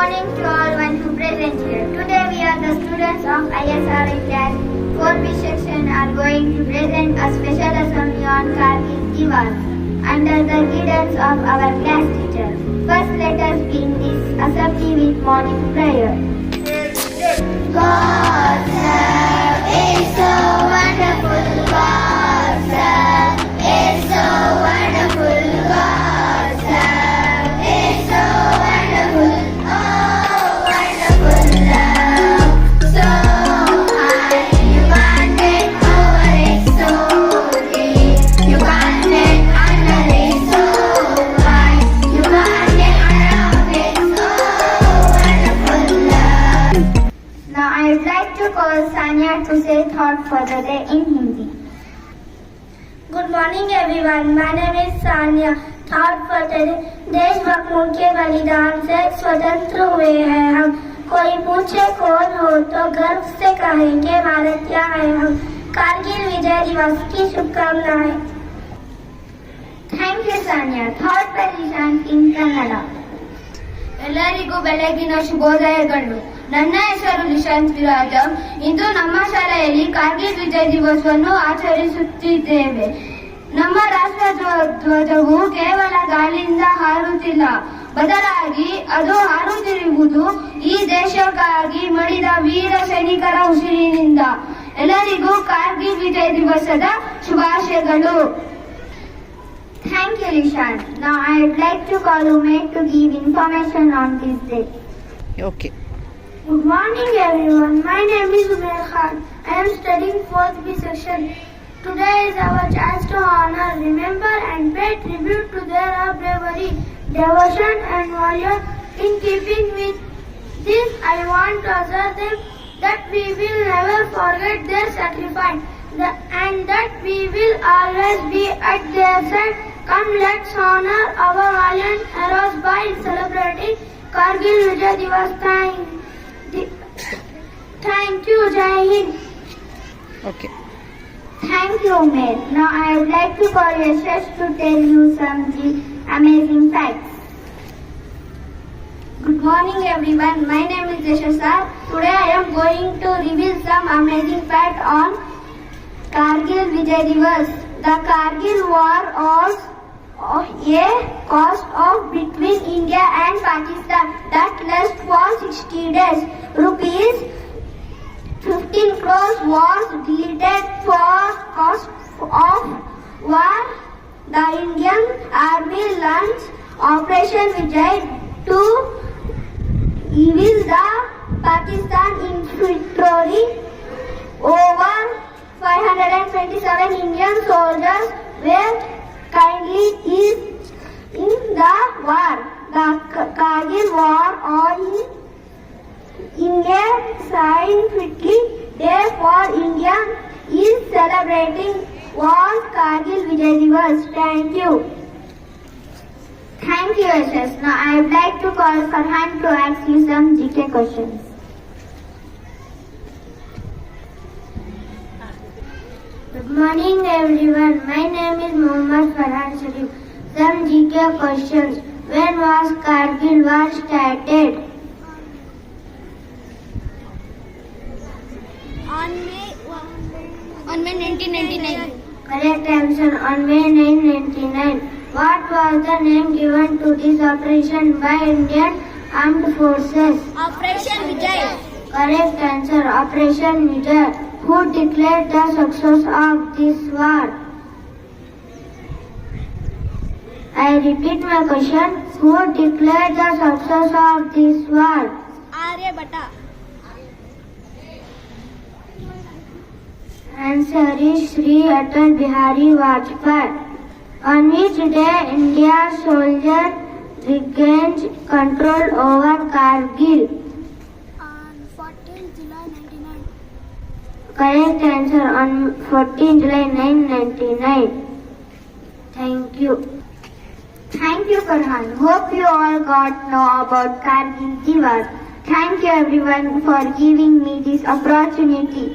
morning to all one who present here. Today we are the students of ISRI class 4B section are going to present a special assembly on Kargil Diwar under the guidance of our class teacher. First let us begin this assembly with morning prayer. God's love is so wonderful. God's love is so wonderful. God's love is so wonderful. Oh, wonderful love. So high, you can't get over it. So deep, you can't get under it. So wide, you can't get around it. Oh, wonderful love. Now I would like to call Sanya to say thought for the day in Hindi. Good morning everyone, my name is Sania. Thought for today, देशभक्तों के बलिदान से स्वतंत्र हुए हैं हम। कोई पूछे कौन हो तो गर्व से कहेंगे भारतीय हैं हम। कारगिल विजय दिवस की शुभकामनाएं। Thank you, Sanya. Thought by Nishant in Kannada. ಎಲ್ಲರಿಗೂ ಬೆಳಗಿನ ಶುಭೋದಯಗಳು. ನನ್ನ ಹೆಸರು ನಿಶಾಂತ್ ವಿರಾಜಂ. ಇಂದು ನಮ್ಮ ಶಾಲೆಯಲ್ಲಿ ಕಾರ್ಗಿಲ್ ವಿಜಯ ದಿವಸವನ್ನು ಆಚರಿಸುತ್ತಿದ್ದೇವೆ. ನಮ್ಮ ರಾಷ್ಟ್ರ ಧ್ವಜವು ಕೇವಲ ಗಾಳಿಯಿಂದ ಹಾರುತ್ತಿಲ್ಲ, ಬದಲಾಗಿ ಅದು ಹಾರುತ್ತಿರುವುದು ಈ ದೇಶಕ್ಕಾಗಿ ಮಡಿದ ವೀರ ಸೈನಿಕರ ಉಸಿರಿನಿಂದ. ಎಲ್ಲರಿಗೂ ಕಾರ್ಗಿಲ್ ವಿಜಯ ದಿವಸದ ಶುಭಾಶಯಗಳು. Thank you, Nishant. Now I would like to call Umesh to give information on this day. Okay. Good morning everyone, my name is Umer Khan. I am studying 4th B section. Today is our chance to honor, remember and pay tribute to their bravery, devotion and valor. In keeping with this, I want to assure them that we will never forget their sacrifice and that we will always be at their side. Come, let's honor our valiant heroes by celebrating Kargil Vijay Divas. Thank you, Jai Hind. Okay. Thank you, Umesh. Now I would like to call Yashash to tell you some amazing facts. Good morning everyone, my name is Yashasar. Today I am going to reveal some amazing facts on Kargil Vijay Divas. The Kargil War was a cost of between India and Pakistan that lasted for 60 days. Rupees 15 crores was deleted for cost of war. The Indian Army launched Operation Vijay to evict the Pakistan infantry. Over 527 Indian soldiers were killed in the war. The Kargil War on India Scientific Day for India is celebrating on Kargil Vijay Divas. Thank you. Thank you, Yashash. Now I would like to call Farhan to ask you some GK questions. Good morning everyone, my name is Mohammad Farhan Sharif. Some GK questions. When was Kargil War started? On May 1999. Correct answer, on May 1999. What was the name given to this operation by Indian Armed Forces? Operation Vijay. Correct answer, Operation Vijay. Who declared the success of this war? I repeat my question. Who declared the success of this war? Aryabhatta. Answer is Sri Atal Bihari Vajpayee. On which day India's soldiers regained control over Kargil? On 14 July 1999. Correct answer, on 14 July 1999. Thank you. Thank you, Farhan. Hope you all got to know about Kargil Diwar. Thank you everyone for giving me this opportunity.